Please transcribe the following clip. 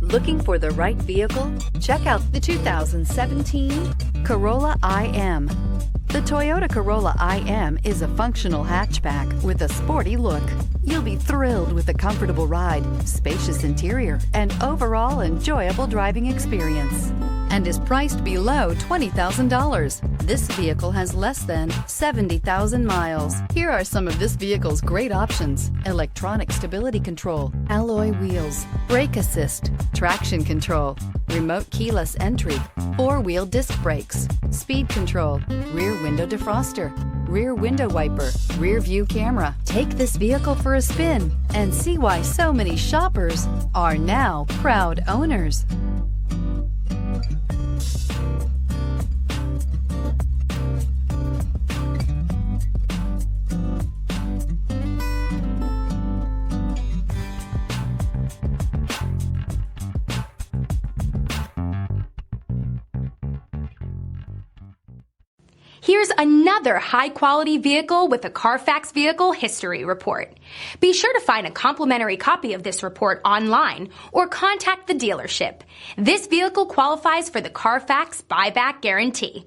Looking for the right vehicle? Check out the 2017 Corolla IM. The Toyota Corolla IM is a functional hatchback with a sporty look. You'll be thrilled with a comfortable ride, spacious interior, and overall enjoyable driving experience, and is priced below $20,000. This vehicle has less than 70,000 miles. Here are some of this vehicle's great options: electronic stability control, alloy wheels, brake assist, traction control, remote keyless entry, four-wheel disc brakes, speed control, rear window defroster, rear window wiper, rear view camera. Take this vehicle for a spin and see why so many shoppers are now proud owners. Here's another high-quality vehicle with a Carfax Vehicle History Report. Be sure to find a complimentary copy of this report online or contact the dealership. This vehicle qualifies for the Carfax Buyback Guarantee.